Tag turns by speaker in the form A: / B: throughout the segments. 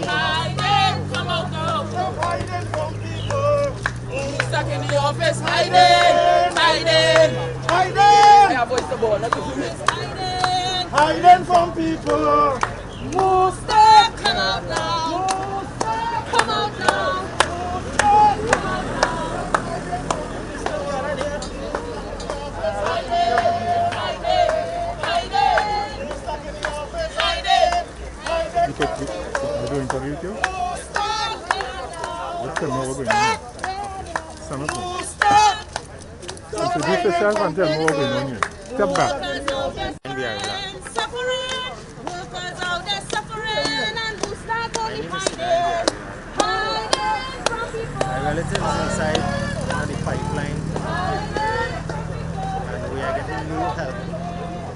A: Hiding, come out now. Hiding from people. Who's stuck in the office? Hiding, hiding, hiding. I have voice to board. Hiding, hiding from people. Who's stuck? Come out now. Come out now.
B: We're doing for YouTube? Let's tell me what we're going on. Stand up now. Introduce yourself and tell me what we're going on here. Step back.
A: Workers out there suffering and who start only hiding. Hiding from people.
C: My relatives inside on the pipeline. And we are getting new help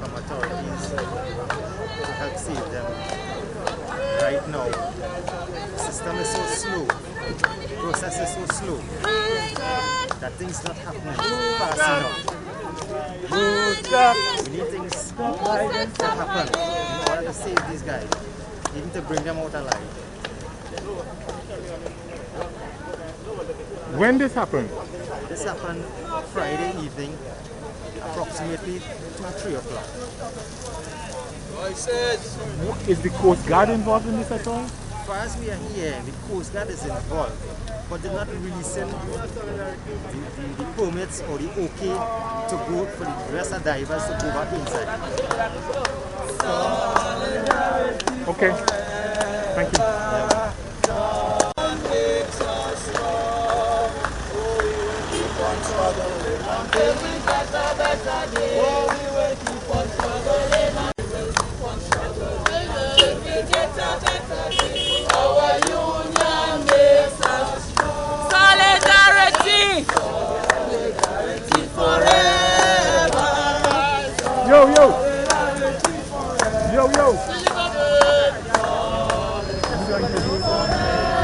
C: from authorities to help save them. Right now, the system is so slow, the process is so slow that things not happening fast enough. We need things to happen in order to save these guys, even to bring them out alive.
B: When this happened?
C: This happened Friday evening, approximately 2-3 o'clock.
B: Is the Coast Guard involved in this at all?
C: As far as we are here, the Coast Guard is involved, but they're not releasing the permits or the okay to go for the rest of divers to go back inside.
B: Okay. Thank you.
A: Our union makes us strong. Solidarity! Solidarity forever.
B: Yo, yo! Yo, yo!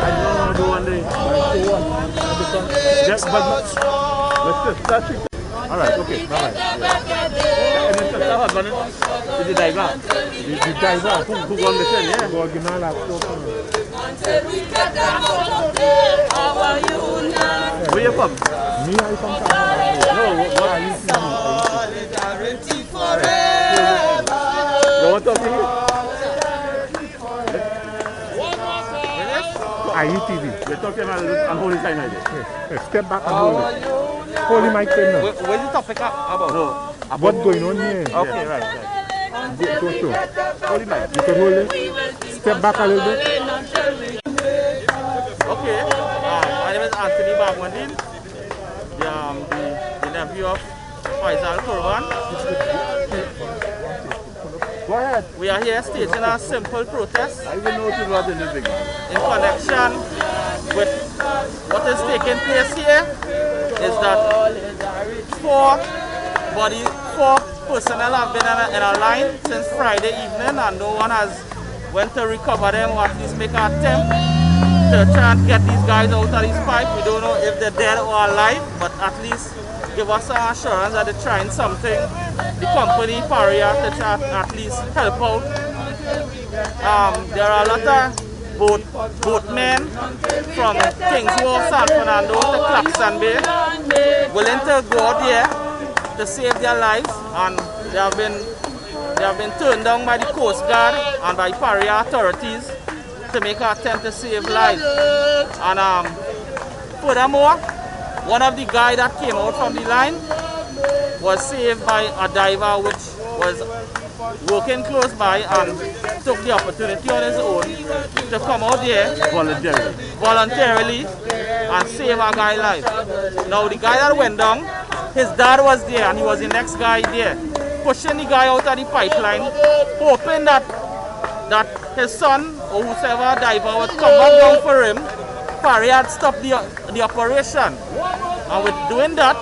B: I know the one day. Yes, but let's just touch it. Alright, okay, bye-bye. And then the husband is the diver. The diver who won the thing, yeah? Go original
A: Until we get them out of there, our union.
B: Where you from? Me, I'm from Canada. No, what are you from?
A: Solidarity forever.
B: You want to talk to you? IUTV. We're talking about Hollis Trinidad. Step back and hold it. Hold the mic there now.
D: Where's the topic about? No.
B: What's going on here?
D: Okay, right.
B: Go through.
D: Hold the mic.
B: You can hold it. Step back a little bit.
D: Okay. My name is Anthony Bagwandin, the nephew of Faisal Kurban.
B: Go ahead.
D: We are here staging a simple protest
B: I even know it was in this thing.
D: in connection with what is taking place here. Is that four personnel have been in a line since Friday evening, and no one has went to recover them or at least make an attempt to try and get these guys out of these pipes. We don't know if they're dead or alive, but at least give us some assurance that they're trying something. The company Paria to try at least help out. There are a lot of boatmen from Kings Wharf, San Fernando to Clifton Bay willing to go out there to save their lives, and they have been turned down by the Coast Guard and by Paria authorities to make an attempt to save lives. And furthermore, one of the guys that came out from the line was saved by a diver which was working close by and took the opportunity on his own to come out there voluntarily and save a guy's life. Now the guy that went down, his dad was there and he was the next guy there, pushing the guy out of the pipeline, hoping that his son or whoever diver would come back down for him. Paria had stopped the operation, and with doing that,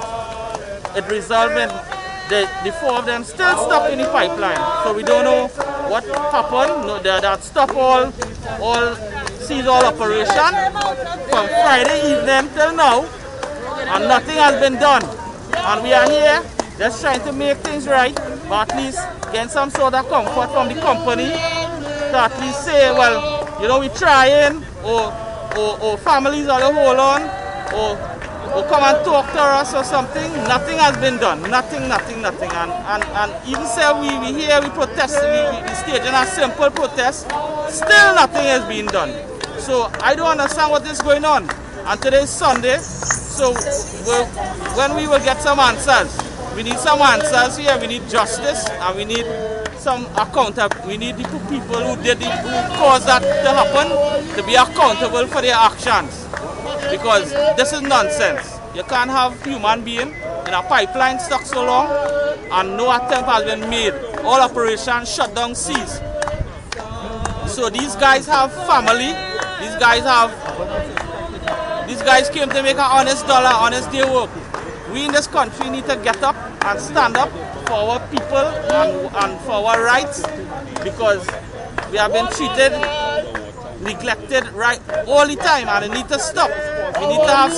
D: it resulted in the four of them still stuck in the pipeline. So we don't know what happened. No, that stopped all seized all operation from Friday evening till now, and nothing has been done. And we are here just trying to make things right, but at least getting some sort of comfort from the company to at least say, well, you know, we trying, or families are to hold on, or come and talk to us or something. Nothing has been done. Nothing. And even say we here, we protest, we staging a simple protest, still nothing has been done. So I don't understand what is going on. And today is Sunday, so when we will get some answers. We need some answers here, we need justice, and we need some accountability. We need the people who caused that to happen to be accountable for their actions. Because this is nonsense. You can't have human being in a pipeline stuck so long and no attempt has been made. All operations shut down, ceased. So these guys have family. These guys came to make an honest dollar, honest day work. We in this country need to get up and stand up for our people and for our rights, because we have been treated, neglected right all the time, and it need to stop. We need to have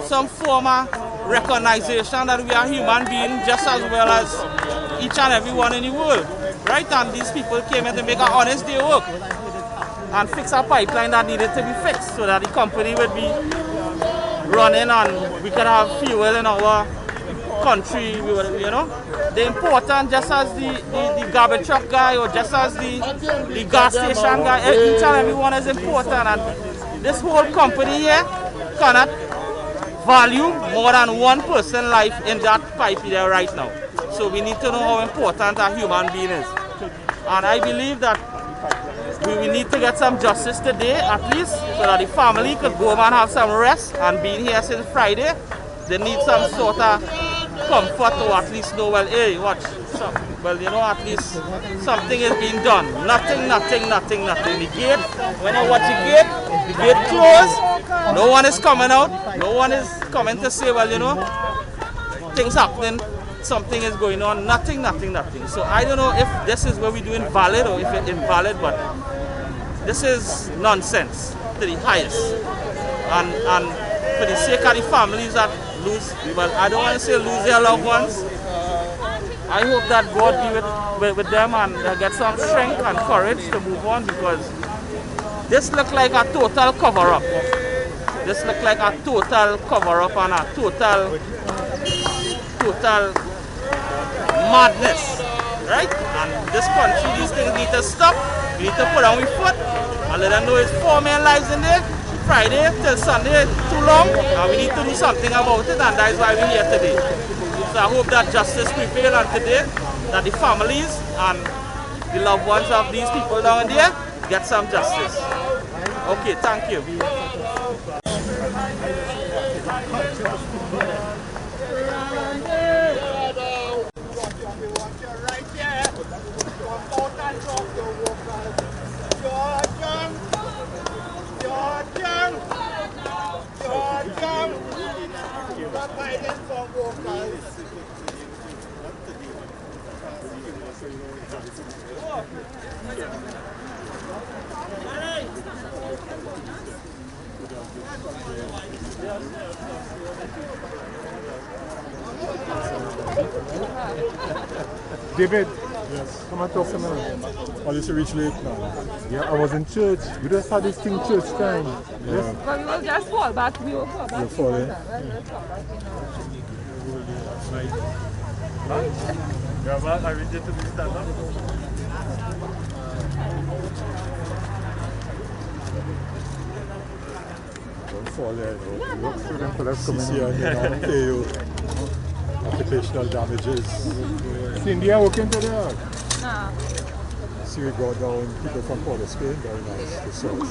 D: some form of recognition that we are human beings just as well as each and every one in the world, right? And these people came in to make an honest day work and fix a pipeline that needed to be fixed so that the company would be running and we can have fuel in our country. You know, they're important just as the garbage truck guy or just as the gas station guy. Each and every one is important, and this whole company here cannot value more than one person's life in that pipe there right now. So we need to know how important a human being is, and I believe that we need to get some justice today at least, so that the family could go home and have some rest. And being here since Friday, they need some sort of comfort, or at least know, well, hey, watch, well, you know, at least something is being done. Nothing. The gate, when you watch the gate closed, no one is coming out, no one is coming to say, well, you know, things happening, something is going on, nothing. So I don't know if this is what we do invalid or if it's invalid, but this is nonsense to the highest. And for the sake of the families that lose, well, I don't want to say lose their loved ones, I hope that God be with them and they get some strength and courage to move on, because this looks like a total cover-up. This looks like a total cover-up and a total madness, right? And this country, these things need to stop. We need to put down with foot and let them know it's 4 million lives in there. Friday till Sunday too long, and we need to do something about it, and that is why we're here today. So I hope that justice prevails, and today that the families and the loved ones of these people down there get some justice. Okay, thank you.
E: David, yes. Come and talk to me. I used to reach late now. Yeah, I was in church. We just had this thing church time. Yeah. Yes.
A: But we will just fall back. We will fall back.
E: You're falling.
B: Yeah, well, I reach it to be stand up.
E: Don't fall there. Look through them collect coming occupational damages. Cindy, are working today?
A: Nah.
E: See, we go down, people from Port of Spain, very nice, the south. Right,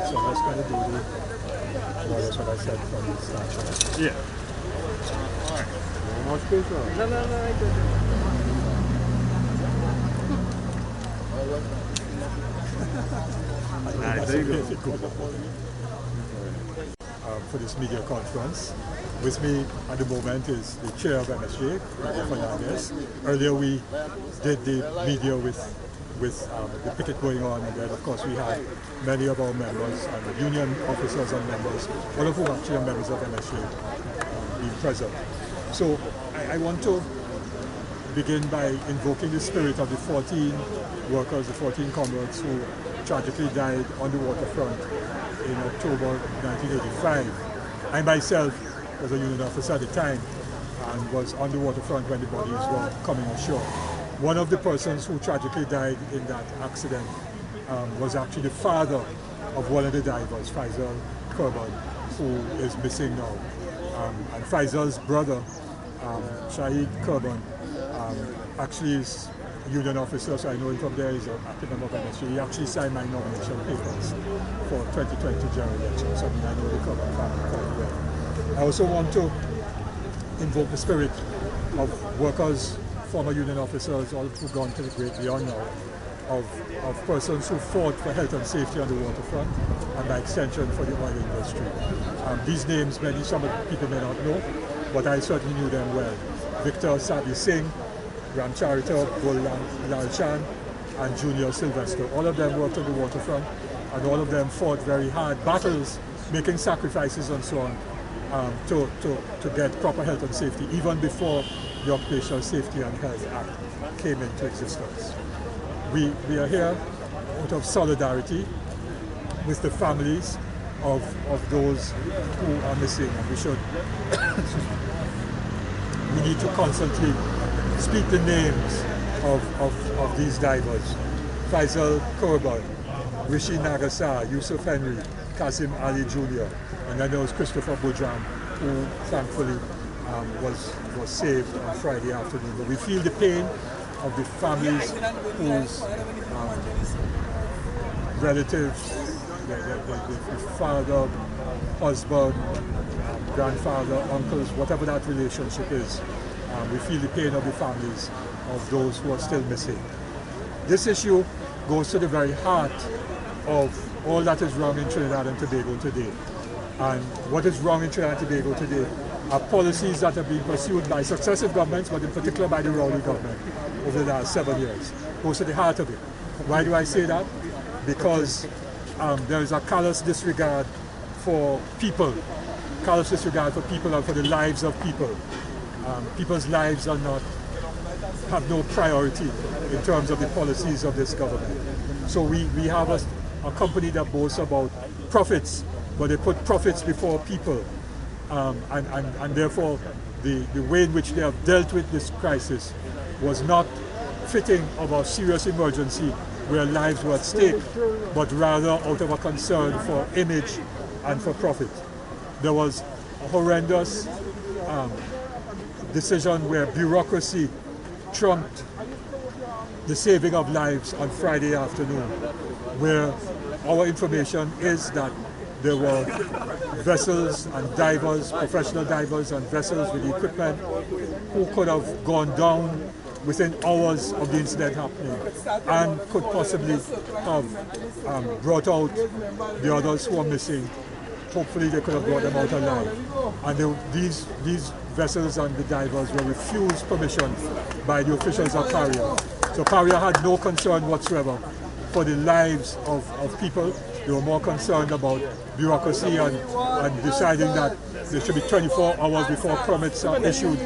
E: so I'm just going to do that's what I said from the start.
B: Yeah.
E: Alright. No more space, or?
B: No. Nice, there you go.
E: For this media conference. With me at the moment is the chair of MSJ, Fernandez. Earlier we did the media with with the picket going on, and then of course we had many of our members and union officers and members, all of whom actually are members of MSA, being present. So I want to begin by invoking the spirit of the 14 workers, the 14 comrades who tragically died on the waterfront in October 1985. I myself was a union officer at the time and was on the waterfront when the bodies were coming ashore. One of the persons who tragically died in that accident was actually the father of one of the divers, Faisal Kurban, who is missing now. And Faisal's brother, Shahid Kurban, actually is a union officer, so I know him from there. He's an active member of MSG. He actually signed my nomination papers for 2020 general election, so I know the Kurban family quite well. I also want to invoke the spirit of workers, former union officers, all who've gone to the great beyond now, of persons who fought for health and safety on the waterfront, and by extension for the oil industry. These names, some people may not know, but I certainly knew them well. Victor Sadi Singh, Ramcharita Lalchan, and Junior Sylvester. All of them worked on the waterfront, and all of them fought very hard battles, making sacrifices and so on, to get proper health and safety, even before the Occupational Safety and Health Act came into existence. We are here out of solidarity with the families of those who are missing, and we should we need to constantly speak the names of these divers. Faisal Kurban, Rishi Nagasar, Yusuf Henry, Kasim Ali Jr., and then there was Christopher Bujam, who thankfully was saved on Friday afternoon. But we feel the pain of the families whose relatives, the father, husband, grandfather, uncles, whatever that relationship is, we feel the pain of the families of those who are still missing. This issue goes to the very heart of all that is wrong in Trinidad and Tobago today. And what is wrong in Trinidad and Tobago today are policies that have been pursued by successive governments, but in particular by the Rowley government over the last 7 years. Goes to the heart of it. Why do I say that? Because there is a callous disregard for people, callous disregard for people and for the lives of people. People's lives are not, have no priority in terms of the policies of this government. So we have a company that boasts about profits, but they put profits before people. And therefore the way in which they have dealt with this crisis was not fitting of a serious emergency where lives were at stake, but rather out of a concern for image and for profit. There was a horrendous decision where bureaucracy trumped the saving of lives on Friday afternoon, where our information is that there were vessels and divers, professional divers and vessels with equipment who could have gone down within hours of the incident happening and could possibly have brought out the others who are missing. Hopefully they could have brought them out alive. And these vessels and the divers were refused permission by the officials of Paria. So Paria had no concern whatsoever for the lives of people. They were more concerned about bureaucracy and deciding that there should be 24 hours before permits are issued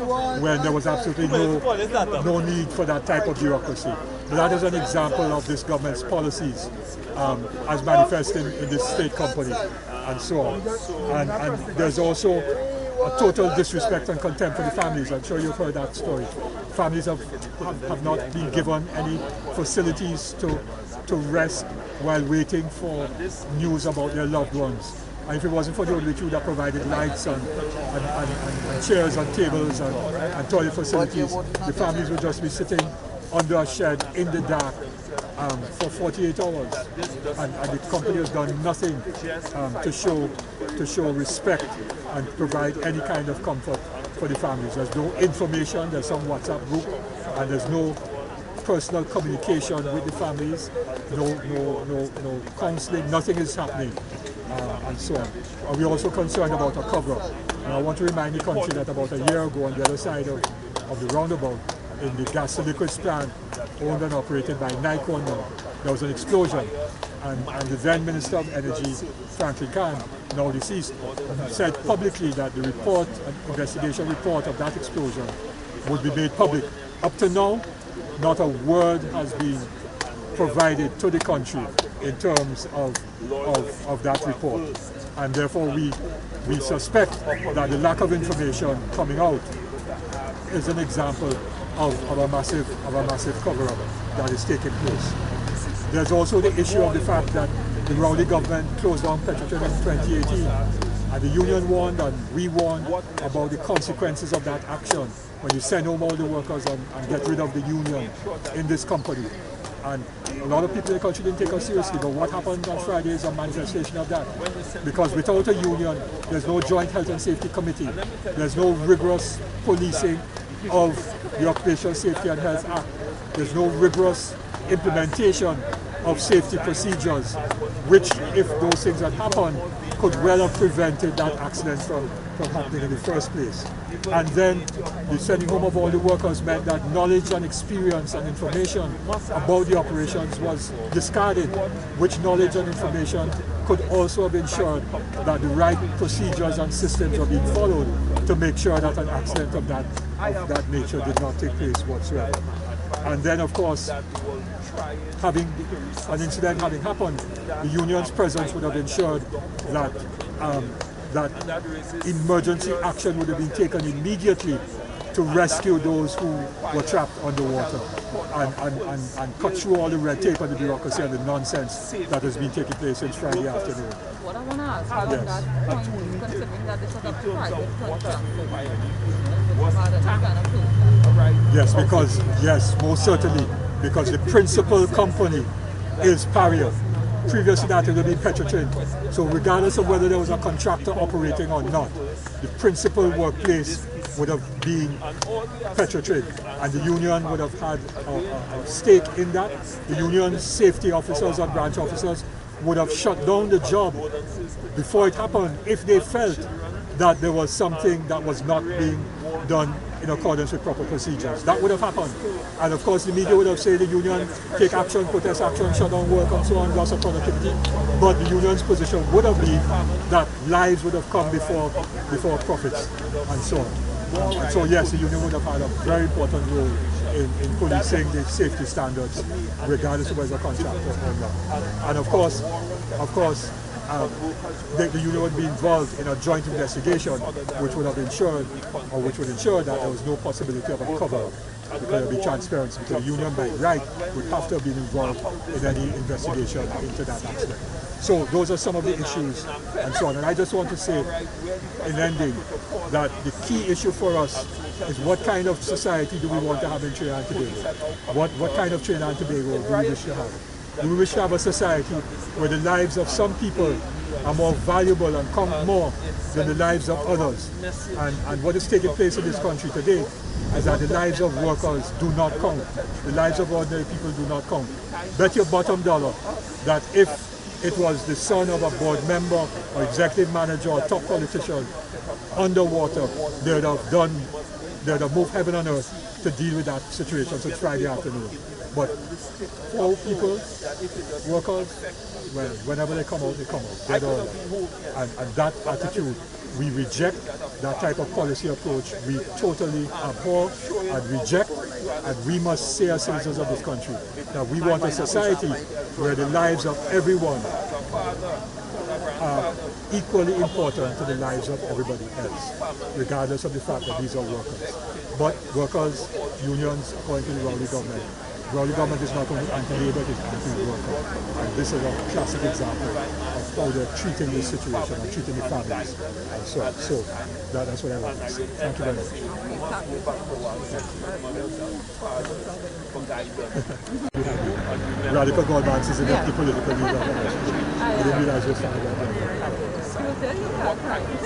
E: when there was absolutely no need for that type of bureaucracy. But that is an example of this government's policies as manifested in this state company and so on. And there's also a total disrespect and contempt for the families. I'm sure you've heard that story. Families have not been given any facilities to rest while waiting for news about their loved ones. And if it wasn't for the ODQ that provided lights and chairs and tables and toilet facilities, the families would just be sitting under a shed in the dark for 48 hours. And the company has done nothing to show respect and provide any kind of comfort for the families. There's no information, there's some WhatsApp group, and there's no personal communication with the families, no counseling, nothing is happening, and so on. And we're also concerned about a cover-up. And I want to remind the country that about a year ago on the other side of the roundabout, in the gas to liquids plant, owned and operated by Nikon. There was an explosion, and the then Minister of Energy, Franklin Khan, now deceased, said publicly that the report, an investigation report of that explosion would be made public. Up to now, not a word has been provided to the country in terms of that report. And therefore we suspect that the lack of information coming out is an example of a massive cover-up that is taking place. There's also the issue of the fact that the Rowley government closed down Petrotrin in 2018, and the union warned and we warned about the consequences of that action when you send home all the workers and get rid of the union in this company. And a lot of people in the country didn't take us seriously, but what happened on Friday is a manifestation of that. Because without a union, there's no joint health and safety committee, there's no rigorous policing of the Occupational Safety and Health Act, there's no rigorous implementation of safety procedures, which, if those things had happened, could well have prevented that accident from happening in the first place. And then the sending home of all the workers meant that knowledge and experience and information about the operations was discarded, which knowledge and information could also have ensured that the right procedures and systems were being followed to make sure that an accident of that nature did not take place whatsoever. And then, of course, having an incident having happened, the union's presence would have ensured that that emergency action would have been taken immediately to rescue those who were trapped underwater and cut through all the red tape and the bureaucracy and the nonsense that has been taking place since Friday afternoon.
A: What I want to ask on that point is, considering that this was a private contract,
E: yes, because, yes, most certainly, because the principal company is Paria. Previously that it would be Petrotrin. So regardless of whether there was a contractor operating or not, the principal workplace would have been Petrotrin, and the union would have had a stake in that. The union's safety officers and branch officers would have shut down the job before it happened if they felt that there was something that was not being done in accordance with proper procedures. That would have happened. And of course the media would have said the union take action, protest action, shut down work and so on, loss of productivity. But the union's position would have been that lives would have come before profits and so on. And so yes, the union would have had a very important role in policing the safety standards, regardless of whether it's a contractor or not. And of course, the union would be involved in a joint investigation, which would have ensured, or which would ensure that there was no possibility of a cover-up, because there would be transparency. Because the union, by right, would have to have been involved in any investigation into that accident. So those are some of the issues and so on. And I just want to say, in ending, that the key issue for us is what kind of society do we want to have in Trinidad and Tobago? What kind of Trinidad and Tobago do we wish to have? Do we wish to have a society where the lives of some people are more valuable and count more than the lives of others? And what is taking place in this country today is that the lives of workers do not count. The lives of ordinary people do not count. Bet your bottom dollar that if it was the son of a board member or executive manager or top politician underwater, they'd have moved heaven and earth to deal with that situation since Friday afternoon. But for people, workers, well, whenever they come out, they come out. They don't. And that attitude, we reject that type of policy approach. We totally abhor and reject, and we must say as citizens of this country that we want a society where the lives of everyone are equally important to the lives of everybody else, regardless of the fact that these are workers. But workers, unions, according to the Rowley government is not only anti-labor, it is anti-worker. And this is a classic example of how they're treating this situation and treating the families and so on. So that's what I want to say. Thank you very much. Radical governments is the political leader. I didn't realize you were standing there.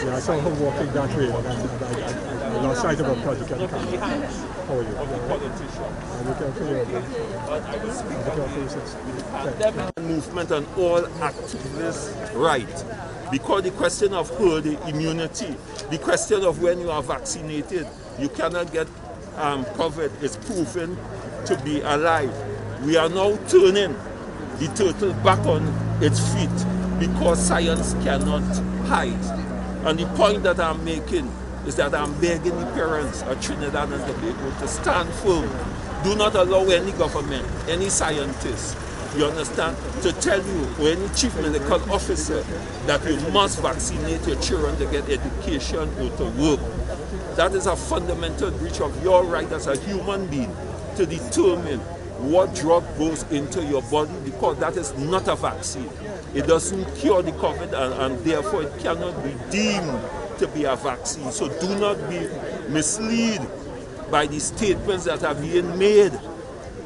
E: Yeah, I saw her walking that way, and I lost sight of her project at the camera. How are you?
F: Movement and all activists right, because the question of herd immunity, the question of when you are vaccinated, you cannot get COVID is proven to be alive. We are now turning the turtle back on its feet because science cannot hide. And the point that I'm making is that I'm begging the parents of Trinidad and Tobago to stand firm. Do not allow any government, any scientist, you understand, to tell you, or any chief medical officer, that you must vaccinate your children to get education or to work. That is a fundamental breach of your right as a human being to determine what drug goes into your body, because that is not a vaccine. It doesn't cure the COVID, and therefore it cannot be deemed to be a vaccine. So do not be misled by the statements that are being made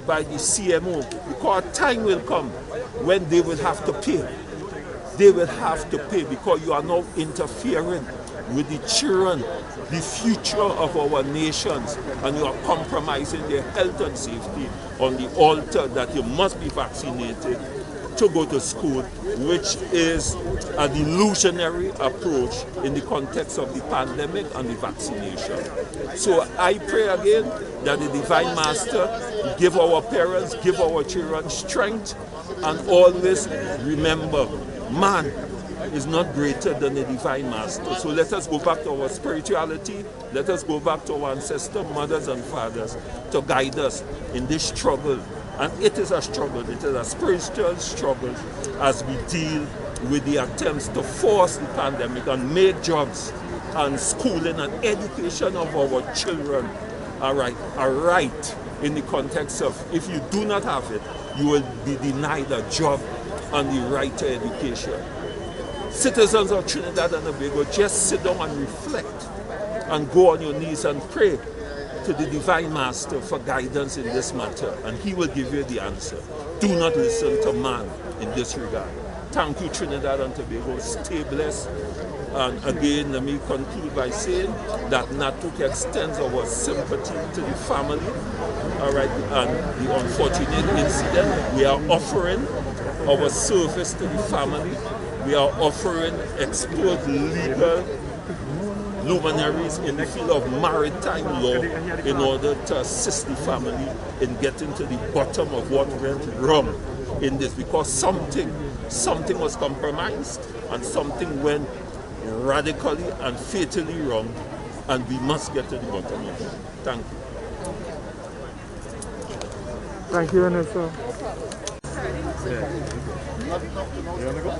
F: by the CMO, because a time will come when they will have to pay. They will have to pay because you are now interfering with the children, the future of our nations, and you are compromising their health and safety on the altar that you must be vaccinated to go to school, which is a delusionary approach in the context of the pandemic and the vaccination. So I pray again that the Divine Master give our parents, give our children strength, and always remember, man is not greater than the Divine Master. So let us go back to our spirituality, let us go back to our ancestor mothers and fathers to guide us in this struggle. And it is a struggle, it is a spiritual struggle as we deal with the attempts to force the pandemic and make jobs and schooling and education of our children a right in the context of, if you do not have it, you will be denied a job and the right to education. Citizens of Trinidad and Tobago, just sit down and reflect and go on your knees and pray to the Divine Master for guidance in this matter, and he will give you the answer. Do not listen to man in this regard. Thank you, Trinidad and Tobago. Stay blessed. And again, let me conclude by saying that NATUC extends our sympathy to the family, all right, and the unfortunate incident. We are offering our service to the family. We are offering expert legal luminaries in the field of maritime law in order to assist the family in getting to the bottom of what went wrong in this, because something was compromised and something went radically and fatally wrong, and we must get to the bottom of it. Thank you.
C: Thank you, Vanessa.
B: You wanna go?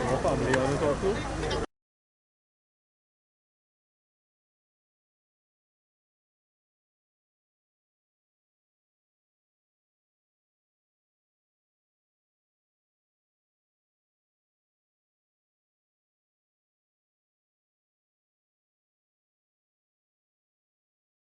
B: What family you wanna talk to?